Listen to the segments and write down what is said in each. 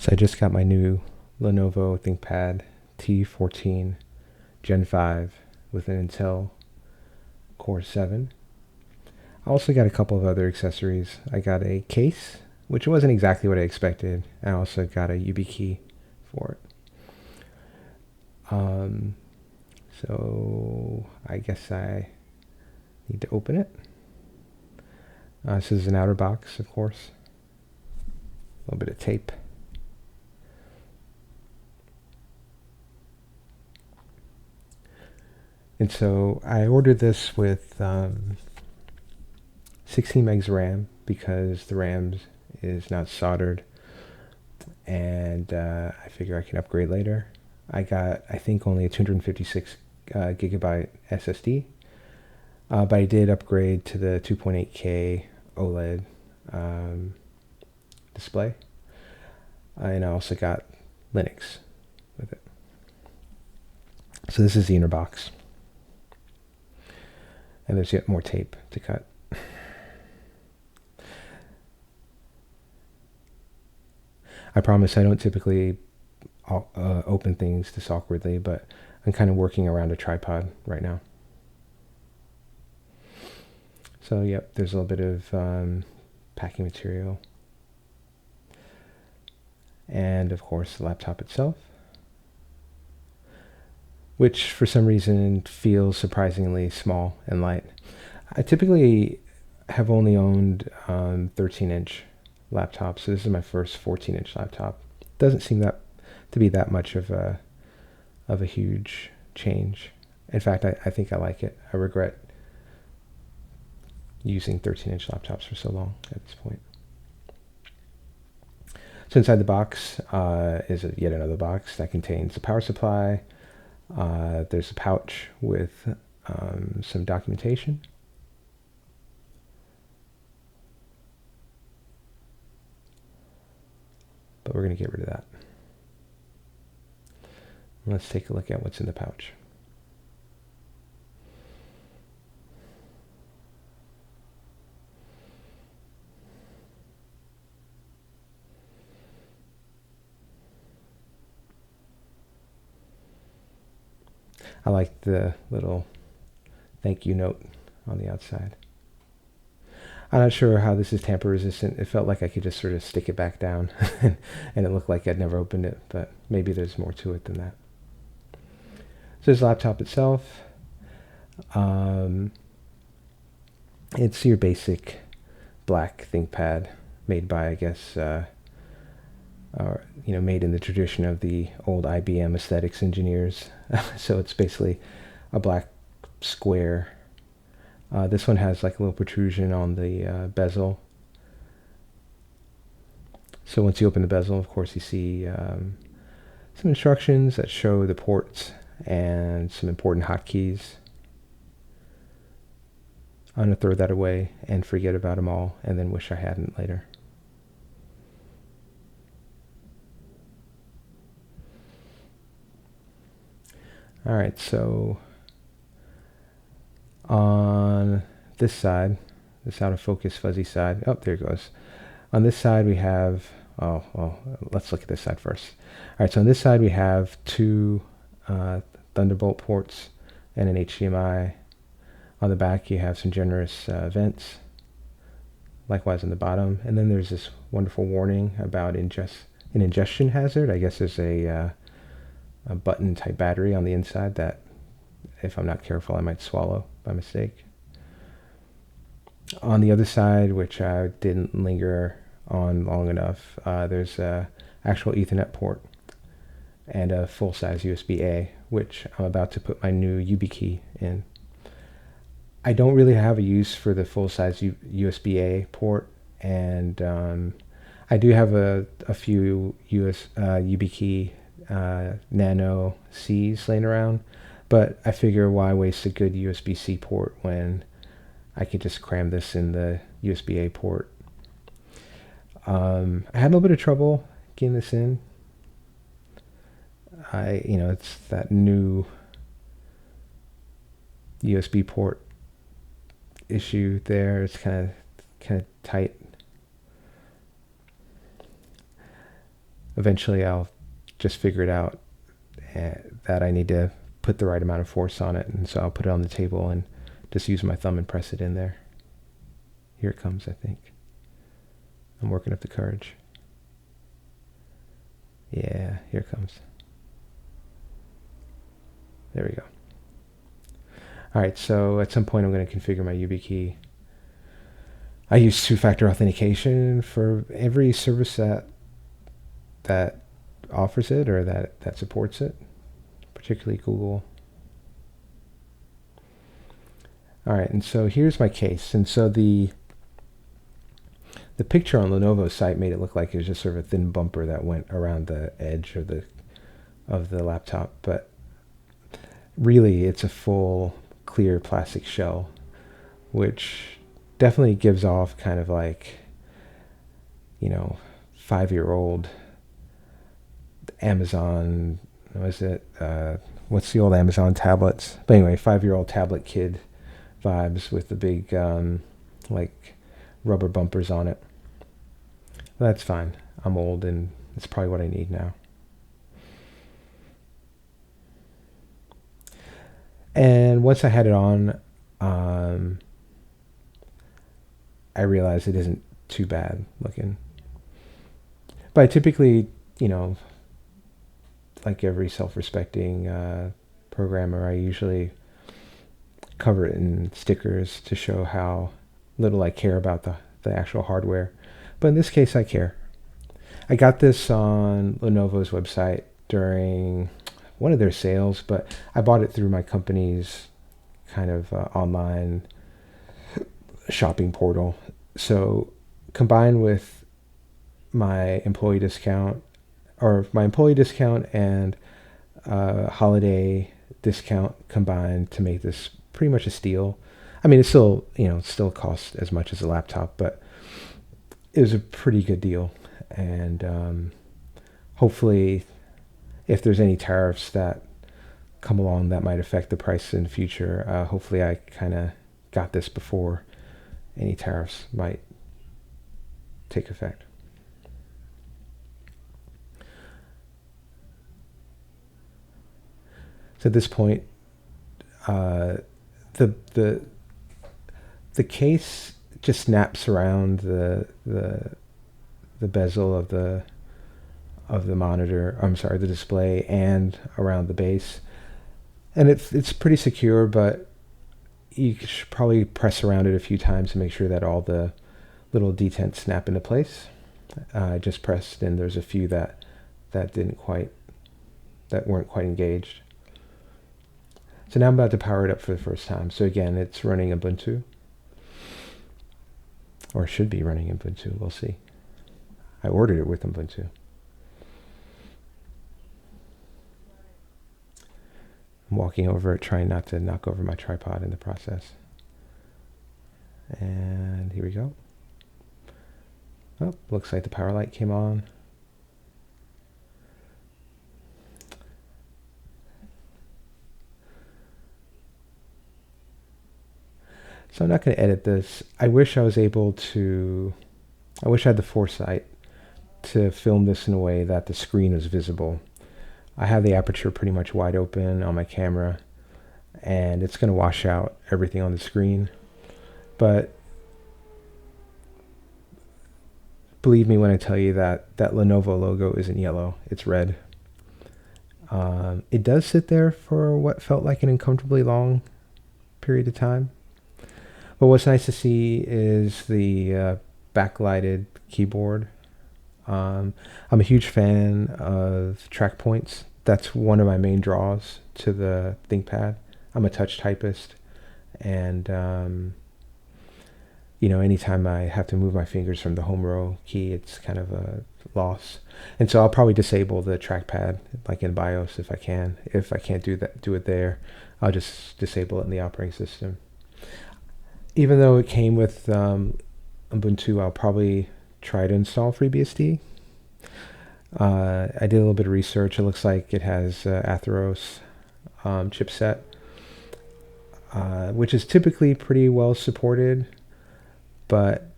So I just got my new Lenovo ThinkPad T14 Gen 5 with an Intel Core 7. I also got a couple of other accessories. I got a case, which wasn't exactly what I expected. I also got a YubiKey for it. So I guess I need to open it. This is an outer box, of course. A little bit of tape. And so I ordered this with 16 megs RAM because the RAM is not soldered, and I figure I can upgrade later. I got, I think, only a 256 gigabyte SSD, but I did upgrade to the 2.8K OLED display, and I also got Linux with it. So this is the inner box, and there's yet more tape to cut. I promise I don't typically open things this awkwardly, but I'm kind of working around a tripod right now. So yep, there's a little bit of packing material. And of course the laptop itself, which for some reason feels surprisingly small and light. I typically have only owned 13-inch laptops, so this is my first 14-inch laptop. Doesn't seem that to be that much of a huge change. In fact, I think I like it. I regret using 13-inch laptops for so long at this point. So inside the box is yet another box that contains the power supply. There's a pouch with some documentation. But we're going to get rid of that. Let's take a look at what's in the pouch. I like the little thank you note on the outside. I'm not sure how this is tamper resistant. It felt like I could just sort of stick it back down and it looked like I'd never opened it, but maybe there's more to it than that. So this laptop itself, it's your basic black ThinkPad made by, I guess, made in the tradition of the old IBM aesthetics engineers. So it's basically a black square. This one has like a little protrusion on the bezel. So once you open the bezel, of course, you see some instructions that show the ports and some important hotkeys. I'm going to throw that away and forget about them all and then wish I hadn't later. All right, so on this side, this out of focus fuzzy side, oh, there it goes. On this side we have, oh, well, let's look at this side first. All right, so on this side we have two Thunderbolt ports and an HDMI. On the back you have some generous vents, likewise on the bottom. And then there's this wonderful warning about an ingestion hazard. I guess there's a button type battery on the inside that if I'm not careful I might swallow by mistake. On the other side, which I didn't linger on long enough, there's a actual Ethernet port and a full-size USB-A, which I'm about to put my new YubiKey in. I don't really have a use for the full-size USB-A port, and I do have a few YubiKey Nano Cs laying around, but I figure why waste a good USB-C port when I could just cram this in the USB-A port. I had a little bit of trouble getting this in. It's that new USB port issue there. It's kind of tight. eventually I'll just figure it out that I need to put the right amount of force on it, and so I'll put it on the table and just use my thumb and press it in there. Here it comes, I think. I'm working up the courage. Yeah, here it comes. There we go. All right, so at some point I'm going to configure my YubiKey. I use two-factor authentication for every service that offers it or that supports it, particularly Google. All right, and so here's my case. And so the picture on Lenovo's site made it look like it was just sort of a thin bumper that went around the edge of the laptop, but really it's a full clear plastic shell, which definitely gives off kind of like, 5-year-old Amazon, what's the old Amazon tablets? But anyway, 5-year-old tablet kid vibes with the big like rubber bumpers on it. That's fine. I'm old and it's probably what I need now. And once I had it on, I realized it isn't too bad looking. But I typically, like every self-respecting programmer, I usually cover it in stickers to show how little I care about the actual hardware. But in this case, I care. I got this on Lenovo's website during one of their sales, but I bought it through my company's kind of online shopping portal. So combined with my employee discount and holiday discount combined to make this pretty much a steal. I mean, it's still, still costs as much as a laptop, but it was a pretty good deal. And hopefully, if there's any tariffs that come along that might affect the price in the future, hopefully I kind of got this before any tariffs might take effect. So at this point, the case just snaps around the bezel of the monitor. I'm sorry, the display, and around the base, and it's pretty secure. But you should probably press around it a few times to make sure that all the little detents snap into place. I just pressed, and there's a few that weren't quite engaged. So now I'm about to power it up for the first time. So again, it's running Ubuntu, or should be running Ubuntu. We'll see. I ordered it with Ubuntu. I'm walking over it, trying not to knock over my tripod in the process. And here we go. Oh, looks like the power light came on. So I'm not going to edit this. I wish I had the foresight to film this in a way that the screen is visible. I have the aperture pretty much wide open on my camera, and it's going to wash out everything on the screen. But believe me when I tell you that Lenovo logo isn't yellow, it's red. It does sit there for what felt like an uncomfortably long period of time. But what's nice to see is the backlighted keyboard. I'm a huge fan of track points. That's one of my main draws to the ThinkPad. I'm a touch typist, and anytime I have to move my fingers from the home row key, it's kind of a loss. And so I'll probably disable the trackpad, like in BIOS, if I can. If I can't do it there, I'll just disable it in the operating system. Even though it came with Ubuntu, I'll probably try to install FreeBSD. I did a little bit of research. It looks like it has Atheros chipset, which is typically pretty well supported, but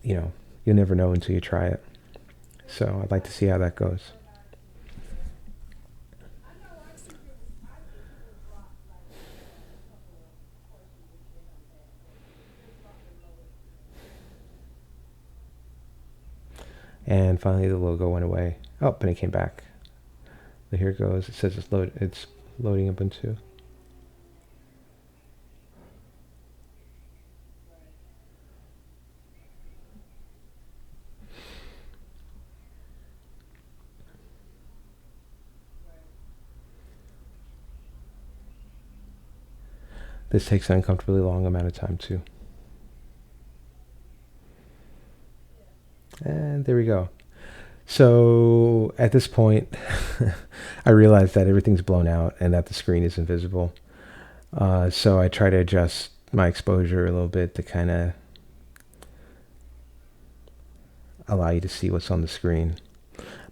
you'll never know until you try it. So I'd like to see how that goes. And finally the logo went away. Oh, and it came back. But here it goes. It says it's loading Ubuntu. This takes an uncomfortably long amount of time too. And there we go. So at this point, I realized that everything's blown out and that the screen is invisible. So I try to adjust my exposure a little bit to kind of allow you to see what's on the screen.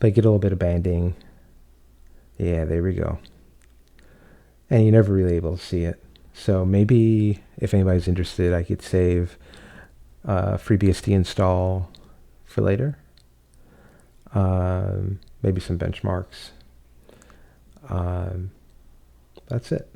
But get a little bit of banding. Yeah, there we go. And you're never really able to see it. So maybe if anybody's interested, I could save FreeBSD install for later. Maybe some benchmarks. That's it.